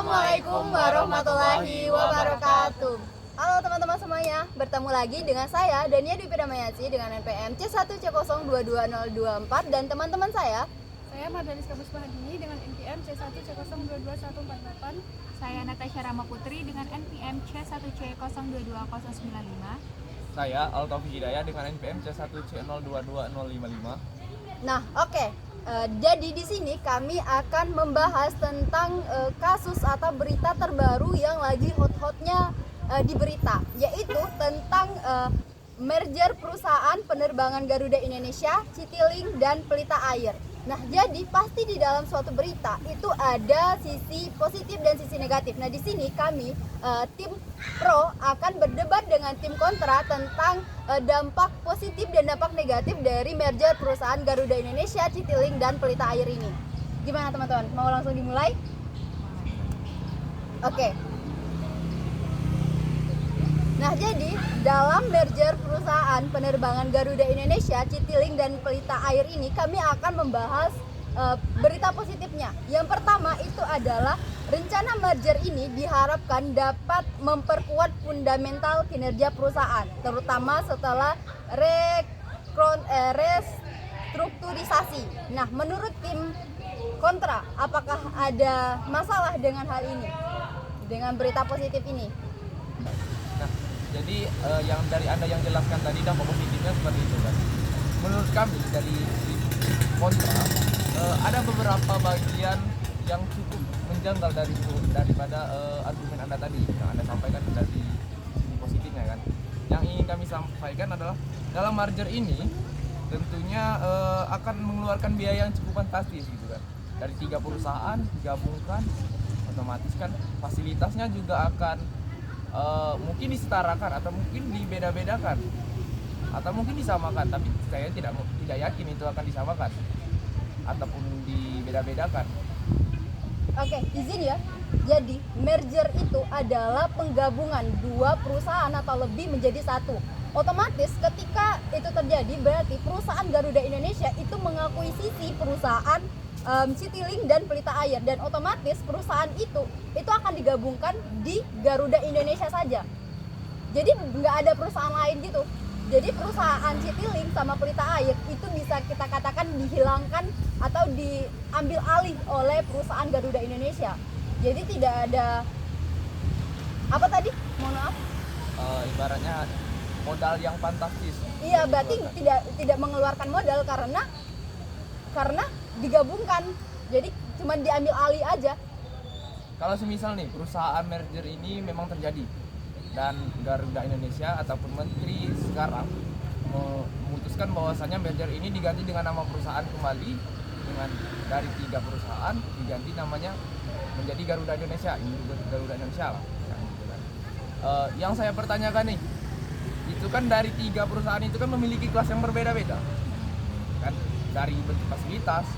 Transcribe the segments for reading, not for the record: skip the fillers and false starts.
Assalamualaikum warahmatullahi wabarakatuh. Halo teman-teman semuanya, bertemu lagi dengan saya Dania Dwi Pidamayasi dengan NPM C1C022024 dan teman-teman saya Mardalis Kabus Bahadini dengan NPM C1C022148. Saya Natasha Rama Putri dengan NPM C1C022095. Saya Altafi Hidayah dengan NPM C1C022055. Nah, oke. Jadi di sini kami akan membahas tentang kasus atau berita terbaru yang lagi hot-hotnya di berita, yaitu tentang merger perusahaan penerbangan Garuda Indonesia, Citylink dan Pelita Air. Nah, jadi pasti di dalam suatu berita itu ada sisi positif dan sisi negatif. Nah, di sini kami tim pro akan berdebat dengan tim kontra tentang dampak positif dan dampak negatif dari merger perusahaan Garuda Indonesia, Citylink dan Pelita Air ini. Gimana teman-teman? Mau langsung dimulai? Oke. Nah, jadi dalam merger perusahaan penerbangan Garuda Indonesia, Citylink dan Pelita Air ini kami akan membahas berita positifnya. Yang pertama itu adalah rencana merger ini diharapkan dapat memperkuat fundamental kinerja perusahaan, terutama setelah restrukturisasi. Nah, menurut tim kontra, apakah ada masalah dengan hal ini? Dengan berita positif ini? Jadi yang dari Anda yang jelaskan tadi dampak positifnya seperti itu kan. Menurut kami dari kontra ada beberapa bagian yang cukup menjanggal daripada argumen Anda tadi yang Anda sampaikan dari sisi positifnya kan. Yang ingin kami sampaikan adalah dalam merger ini tentunya akan mengeluarkan biaya yang cukup fantastis gitu kan. Dari 3 perusahaan digabungkan, otomatis kan fasilitasnya juga akan mungkin disetarakan atau mungkin dibeda-bedakan atau mungkin disamakan, tapi saya tidak yakin itu akan disamakan ataupun dibeda-bedakan. Oke, izin ya. Jadi merger itu adalah penggabungan dua perusahaan atau lebih menjadi satu. Otomatis ketika itu terjadi berarti perusahaan Garuda Indonesia itu mengakuisisi perusahaan Citylink dan Pelita Air, dan otomatis perusahaan itu akan digabungkan di Garuda Indonesia saja. Jadi nggak ada perusahaan lain gitu. Jadi perusahaan Citylink sama Pelita Air itu bisa kita katakan dihilangkan atau diambil alih oleh perusahaan Garuda Indonesia. Jadi tidak ada apa tadi? Mohon maaf. Ibaratnya modal yang fantastis. Iya, berarti tidak mengeluarkan modal karena digabungkan, jadi cuma diambil alih aja. Kalau semisal nih perusahaan merger ini memang terjadi dan Garuda Indonesia ataupun menteri sekarang memutuskan bahwasannya merger ini diganti dengan nama perusahaan kembali, dengan dari 3 perusahaan diganti namanya menjadi Garuda Indonesia, ini Garuda Indonesia lah. Yang saya pertanyakan nih, itu kan dari 3 perusahaan itu kan memiliki kelas yang berbeda-beda kan, dari bentuk fasilitas,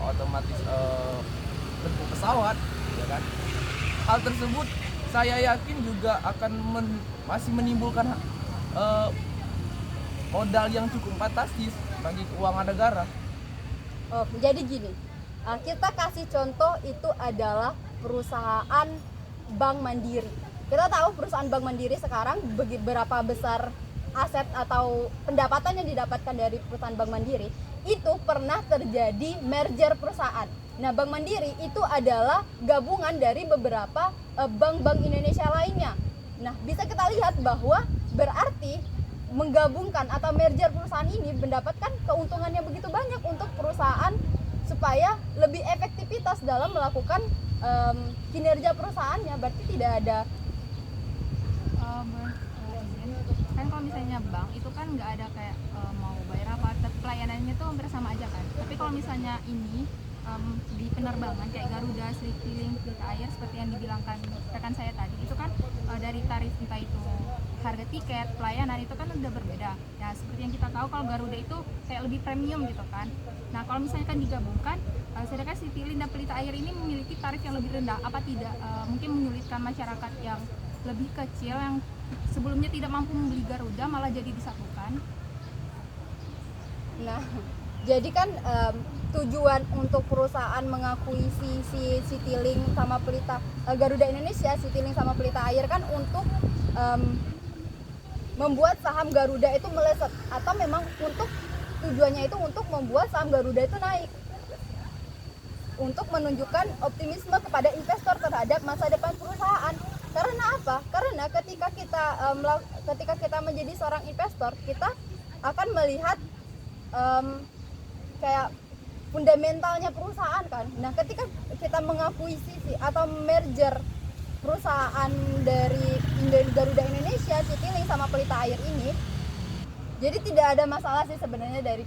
otomatis bentuk pesawat, ya kan. Hal tersebut saya yakin juga akan masih menimbulkan modal yang cukup fantastis bagi keuangan negara. Oh, jadi gini, kita kasih contoh itu adalah perusahaan Bank Mandiri. Kita tahu perusahaan Bank Mandiri sekarang berapa besar aset atau pendapatan yang didapatkan dari perusahaan Bank Mandiri. Itu pernah terjadi merger perusahaan. Nah, Bank Mandiri itu adalah gabungan dari beberapa bank-bank Indonesia lainnya. Nah, bisa kita lihat bahwa berarti menggabungkan atau merger perusahaan ini mendapatkan keuntungannya begitu banyak untuk perusahaan supaya lebih efektivitas dalam melakukan kinerja perusahaannya. Berarti tidak ada kan kalau misalnya bank itu kan nggak ada kayak mau bayar apa, pelayanannya tuh hampir sama aja kan. Tapi kalau misalnya ini di penerbangan kayak Garuda, Citylink, Pelita Air seperti yang dibilangkan rekan saya tadi, itu kan dari tarif entah itu harga tiket, pelayanan itu kan udah berbeda. Ya seperti yang kita tahu kalau Garuda itu kayak lebih premium gitu kan. Nah kalau misalnya kan digabungkan, sedangkan Citylink dan Pelita Air ini memiliki tarif yang lebih rendah, apa tidak mungkin menyulitkan masyarakat yang lebih kecil yang sebelumnya tidak mampu membeli Garuda malah jadi disatukan? Nah, Jadi kan tujuan untuk perusahaan mengakuisisi Citylink sama Garuda Indonesia, Citylink sama Pelita Air kan untuk membuat saham Garuda itu melesat, atau memang untuk tujuannya itu untuk membuat saham Garuda itu naik, untuk menunjukkan optimisme kepada investor terhadap masa depan perusahaan. Karena apa? Karena ketika kita menjadi seorang investor, kita akan melihat kayak fundamentalnya perusahaan kan. Nah, ketika kita mengakuisisi atau merger perusahaan dari Garuda Indonesia, Citylink sama Pelita Air ini, jadi tidak ada masalah sih sebenarnya dari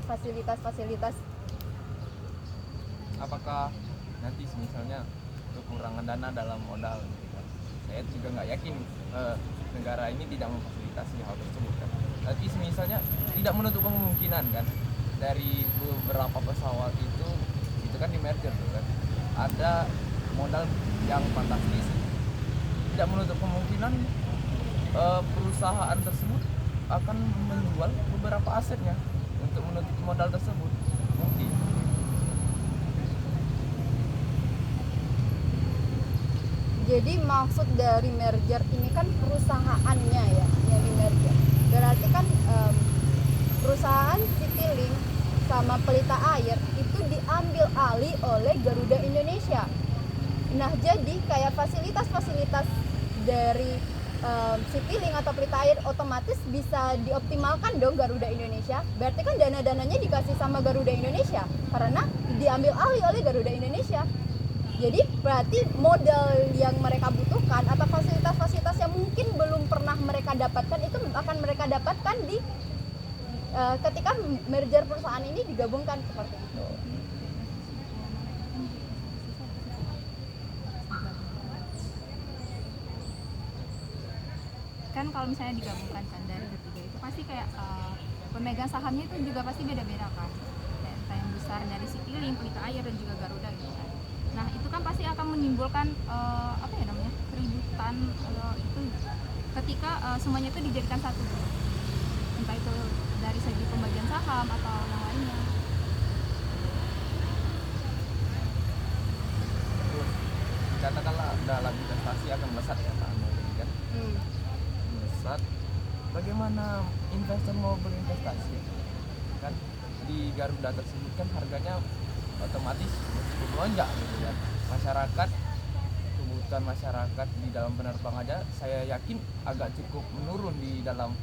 fasilitas-fasilitas. Apakah nanti misalnya kekurangan dana dalam modal gitu kan? Saya juga nggak yakin negara ini tidak memfasilitasi hal tersebut kan. Tapi misalnya tidak menutup kemungkinan kan, dari beberapa pesawat itu kan di merger tuh kan, ada modal yang fantastis, tidak menutup kemungkinan perusahaan tersebut akan menjual beberapa asetnya untuk menutup modal tersebut mungkin. Jadi maksud dari merger ini kan perusahaannya ya yang di merger. Berarti kan perusahaan Citylink sama Pelita Air itu diambil alih oleh Garuda Indonesia. Nah, jadi kayak fasilitas-fasilitas dari Citylink atau Pelita Air otomatis bisa dioptimalkan dong Garuda Indonesia. Berarti kan dana-dananya dikasih sama Garuda Indonesia karena diambil alih oleh Garuda Indonesia. Jadi berarti modal yang mereka butuhkan atau fasilitas-fasilitas yang mungkin belum pernah mereka dapatkan itu akan mereka dapatkan di ketika merger perusahaan ini digabungkan seperti itu. Kan kalau misalnya digabungkan kan dari ketiga itu pasti kayak pemegang sahamnya itu juga pasti beda-beda kan. Kayak entah yang besar dari Citylink, Pelita Air dan juga Garuda gitu kan. Nah itu kan pasti akan menimbulkan keributan itu ketika semuanya itu dijadikan satu gitu. Entah itu dari segi pembagian saham atau yang lainnya. Terus katakanlah dalam investasi akan melesat ya Pak Anu kan. Melesat, bagaimana investor mau berinvestasi kan di Garuda tersebut kan harganya otomatis cukup melonjak gitu kan. Masyarakat, kebutuhan masyarakat di dalam penerbang aja saya yakin agak cukup menurun di dalam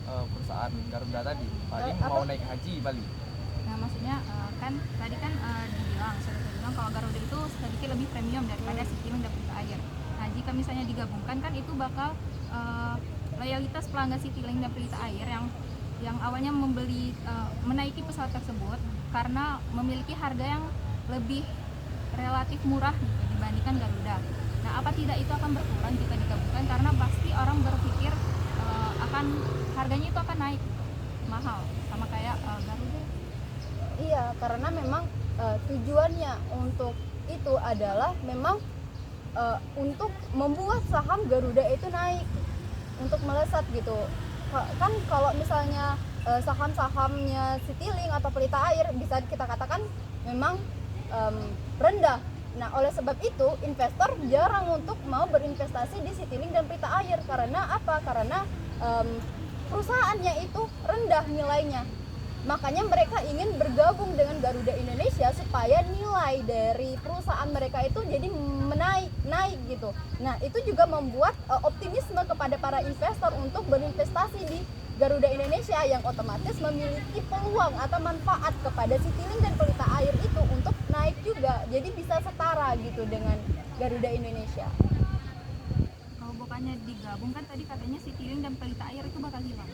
perusahaan Garuda tadi. Paling mau naik haji Bali. Nah maksudnya kan tadi kan sudah dibilang kalau Garuda itu sedikit lebih premium daripada Citylink dan Pelita Air. Nah jika misalnya digabungkan kan itu bakal loyalitas pelanggan Citylink dan Pelita Air yang awalnya menaiki pesawat tersebut karena memiliki harga yang lebih relatif murah gitu, dibandingkan Garuda. Nah apa tidak itu akan berkurang jika digabungkan, karena pasti orang berpikir akan harganya itu akan naik mahal sama kayak Garuda. Iya, karena memang tujuannya untuk itu adalah memang untuk membuat saham Garuda itu naik, untuk melesat gitu. Kan kalau misalnya saham-sahamnya Citylink atau Pelita Air bisa kita katakan memang rendah. Nah, oleh sebab itu investor jarang untuk mau berinvestasi di Citylink dan Pelita Air. Karena apa? Karena perusahaannya itu rendah nilainya. Makanya mereka ingin bergabung dengan Garuda Indonesia supaya nilai dari perusahaan mereka itu jadi naik gitu. Nah, itu juga membuat optimisme kepada para investor untuk berinvestasi di Garuda Indonesia yang otomatis memiliki peluang atau manfaat kepada Citylink dan Pelita Air itu untuk naik juga. Jadi bisa setara gitu dengan Garuda Indonesia. Kalau bukannya digabung kan tadi katanya Citylink dan Pelita Air itu bakal hilang.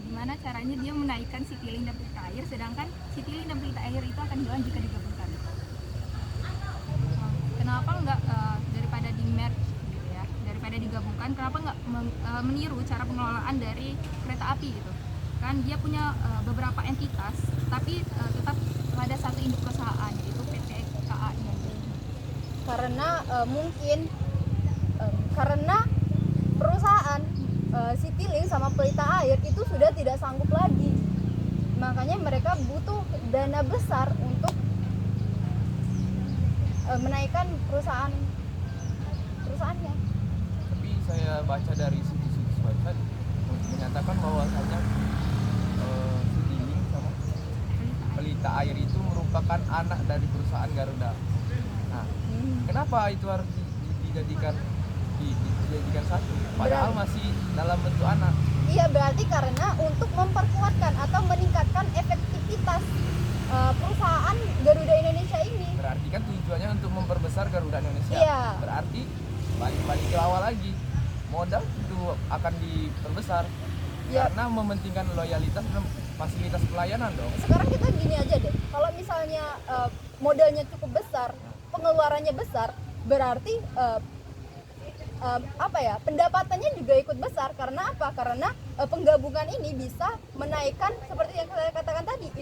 Gimana caranya dia menaikkan Citylink dan Pelita Air sedangkan Citylink dan Pelita Air itu akan hilang jika digabungkan? Kenapa enggak daripada di merge gitu ya, daripada digabungkan, kenapa enggak meniru cara pengelolaan dari kereta api gitu kan, dia punya beberapa entitas tapi tetap ada satu induk perusahaan yaitu PT KAI nya. Karena mungkin karena perusahaan Citylink sama Pelita Air itu sudah tidak sanggup lagi makanya mereka butuh dana besar untuk menaikkan perusahaannya. Tapi saya baca dari situs-situs website menyatakan bahwasanya Citylink sama Pelita Air itu merupakan anak dari perusahaan Garuda. Nah, kenapa itu harus dijadikan satu? Padahal masih dalam bentuk anak. Iya, berarti karena untuk memperkuatkan atau meningkatkan efektivitas perusahaan Garuda Indonesia ini. Berarti kan tujuannya untuk memperbesar Garuda Indonesia. Iya. Berarti balik ke awal lagi, modal itu akan diperbesar Ya. karena mementingkan loyalitas dan fasilitas pelayanan dong. Sekarang kita gini aja deh, kalau misalnya modalnya cukup besar, pengeluarannya besar, berarti pendapatannya juga ikut besar. Karena apa? Karena penggabungan ini bisa menaikkan seperti yang saya katakan tadi,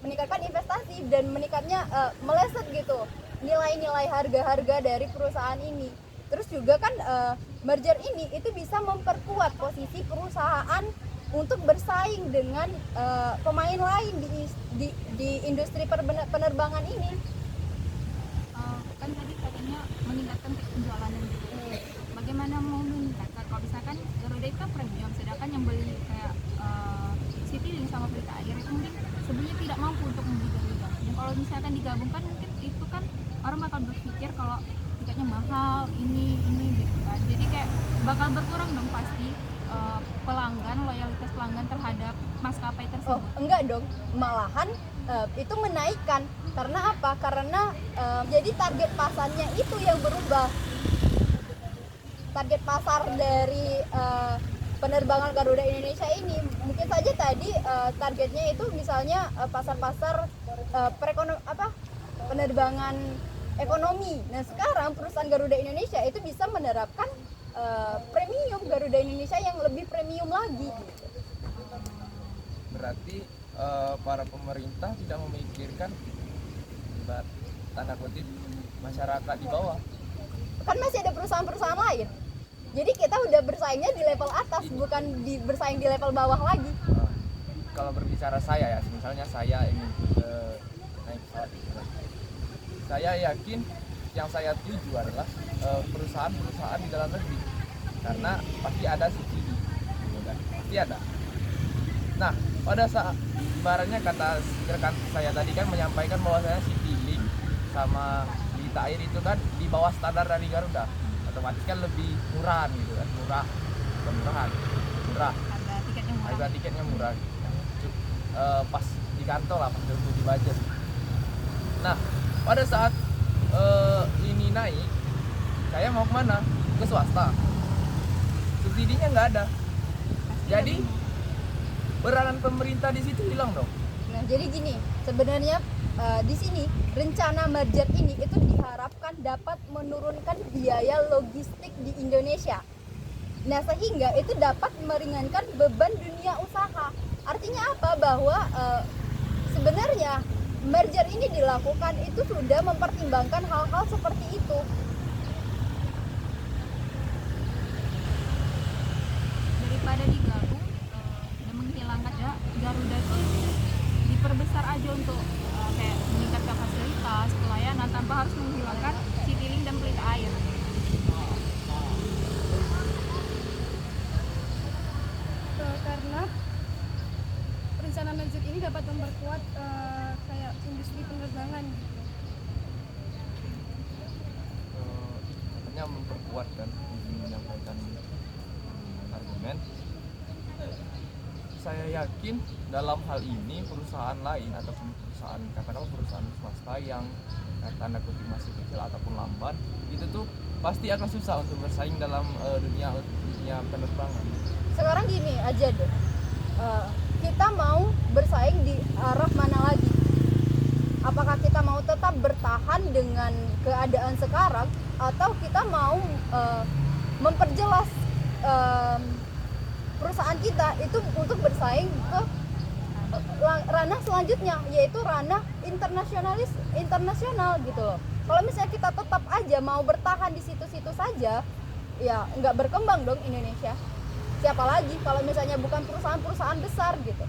meningkatkan investasi dan meningkatnya meleset gitu nilai-nilai harga-harga dari perusahaan ini. Terus juga kan merger ini itu bisa memperkuat posisi perusahaan untuk bersaing dengan pemain lain di industri penerbangan ini. Kan tadi katanya meningkatkan penjualannya gitu. Bagaimana mau meningkatkan? Kalau misalkan Garuda itu kan premium, sedangkan yang beli kayak Citylink sama Pelita Air itu mungkin sebenarnya tidak mampu untuk membeli Garuda. Dan kalau misalkan digabungkan mungkin itu kan orang bakal berpikir kalau tiketnya mahal, ini gitu kan. Jadi kayak bakal berkurang dong pasti loyalitas pelanggan terhadap maskapai tersebut. Oh, enggak dong. Malahan itu menaikkan. Karena apa? Karena jadi target pasarnya itu yang berubah. Target pasar dari penerbangan Garuda Indonesia ini mungkin saja tadi targetnya itu misalnya pasar-pasar penerbangan ekonomi. Nah, sekarang perusahaan Garuda Indonesia itu bisa menerapkan premium Garuda Indonesia yang lebih premium lagi. Berarti para pemerintah tidak memikirkan tanda kutip masyarakat di bawah. Kan masih ada perusahaan-perusahaan lain. Jadi kita udah bersaingnya di level atas, bukan bersaing di level bawah lagi. Kalau berbicara saya ya, misalnya saya ingin naik pesawat, saya yakin yang saya tuju adalah perusahaan-perusahaan di dalam negeri, karena pasti ada subsidi, gitu kan? Pasti ada. Nah, pada saat ibaratnya kata rekan saya tadi kan menyampaikan bahwasanya Citylink sama Pelita Air itu kan di bawah standar dari Garuda, otomatis kan lebih murah gitu kan, murah harga tiketnya murah gitu kan. Pas di kantong lah, pas untuk di budget. Nah, pada saat ini naik, saya mau kemana? Ke swasta, subsidinya nggak ada, jadi peranan pemerintah di situ hilang dong. Nah, jadi gini, sebenarnya di sini rencana merger ini itu diharapkan dapat menurunkan biaya logistik di Indonesia. Nah, sehingga itu dapat meringankan beban dunia usaha. Artinya apa? Bahwa sebenarnya merger ini dilakukan itu sudah mempertimbangkan hal-hal seperti itu. Daripada digabung dan menghilangkan ya, Garuda itu diperbesar aja untuk kayak meningkatkan fasilitas pelayanan tanpa harus menghilangkan Citylink dan Pelita Air. Karena rencana merger ini dapat memperkuat kayak industri penerbangan gitu. Katanya memperkuat kan, menyampaikan argumen. Saya yakin dalam hal ini perusahaan lain ataupun perusahaan, katakanlah perusahaan swasta yang tanda kutip masih kecil ataupun lambat, itu tuh pasti akan susah untuk bersaing dalam dunia penerbangan. Sekarang gini aja deh, kita mau bersaing di arah mana lagi? Apakah kita mau tetap bertahan dengan keadaan sekarang, atau kita mau memperjelas perusahaan kita itu untuk bersaing ke ranah selanjutnya, yaitu ranah internasional gitu loh. Kalau misalnya kita tetap aja mau bertahan di situ-situ saja, ya nggak berkembang dong Indonesia. Siapa lagi kalau misalnya bukan perusahaan-perusahaan besar gitu.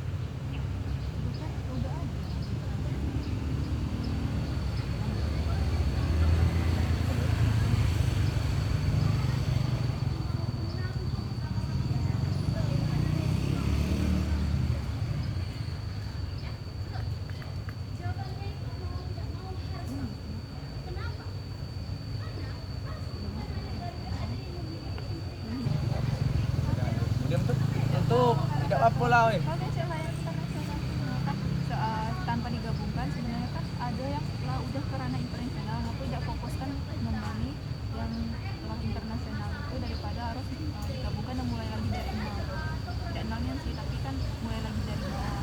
apa lah weh. Kalau SMA yang internasional kan tanpa digabungkan sebenarnya kan ada yang lah udah ke ranah internasional, aku tidak fokuskan memahami yang telah internasional itu daripada harus digabungkan dan mulai lagi dari nol. Tidak nolnya sih, tapi kan mulai lagi dari bawah.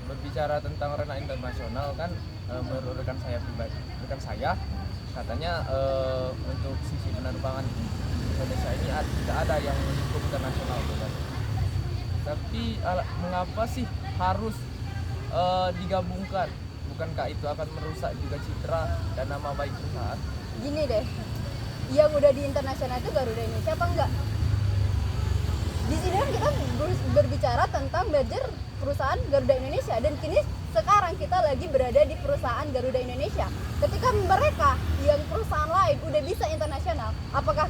Berbicara tentang ranah internasional kan menurut rekan saya pribadi, rekan saya katanya untuk sisi penerbangan Indonesia ini tidak ada yang cukup internasional kan. Tapi mengapa sih harus digabungkan? Bukankah itu akan merusak juga citra dan nama baik perusahaan? Gini deh, yang udah di internasional itu Garuda Indonesia apa enggak? Di sini kan kita berbicara tentang merger perusahaan Garuda Indonesia, dan kini sekarang kita lagi berada di perusahaan Garuda Indonesia. Ketika mereka yang perusahaan lain udah bisa internasional, apakah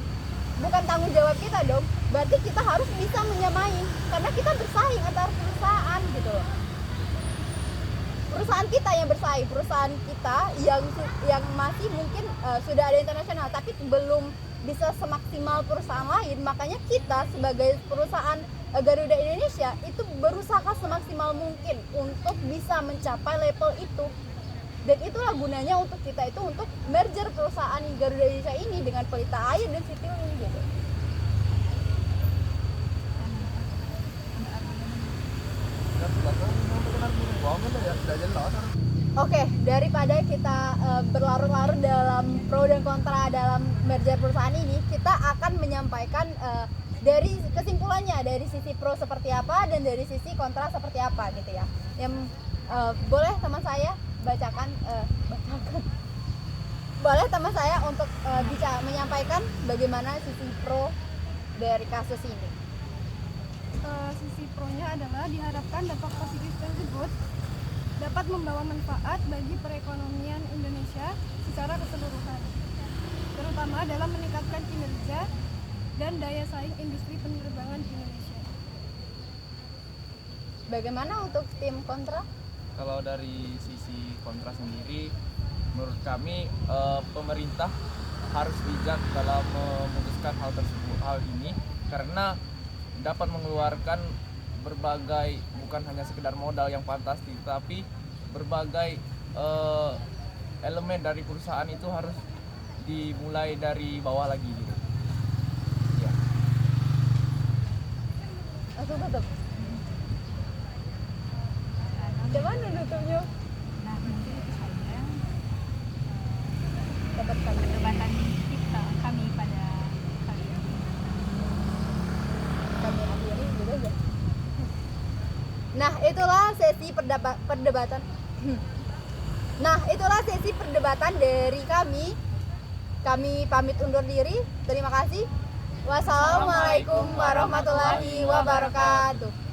bukan tanggung jawab kita dong? Berarti kita harus bisa menyamai, karena kita bersaing antar perusahaan gitu loh. Perusahaan kita yang bersaing, perusahaan kita yang masih mungkin sudah ada internasional tapi belum bisa semaksimal perusahaan lain. Makanya kita sebagai perusahaan Garuda Indonesia itu berusaha semaksimal mungkin untuk bisa mencapai level itu. Dan itulah gunanya untuk kita itu untuk merger perusahaan Garuda Indonesia ini dengan Pelita Air dan Citylink gitu. Oke, daripada kita berlarut-larut dalam pro dan kontra dalam merger perusahaan ini, kita akan menyampaikan dari kesimpulannya, dari sisi pro seperti apa dan dari sisi kontra seperti apa gitu ya. Yang boleh teman saya bacakan. Boleh teman saya untuk bisa menyampaikan bagaimana sisi pro dari kasus ini. Sisi pro-nya adalah diharapkan dampak positif tersebut dapat membawa manfaat bagi perekonomian Indonesia secara keseluruhan, terutama dalam meningkatkan kinerja dan daya saing industri penerbangan di Indonesia. Bagaimana untuk tim kontra? Kalau dari sisi kontra sendiri, menurut kami pemerintah harus bijak dalam memutuskan hal ini karena dapat mengeluarkan berbagai, bukan hanya sekedar modal yang fantastis, tapi berbagai elemen dari perusahaan itu harus dimulai dari bawah lagi gitu. Ya. Tutup. Gimana nutupnya? Nah, mungkin itu saja Dapat kami. perdebatan kita kami pada kali ini. Kami akhiri gitu aja. Nah, itulah sesi perdebatan. Nah, itulah sesi perdebatan dari kami. Kami pamit undur diri. Terima kasih. Wassalamualaikum warahmatullahi wabarakatuh.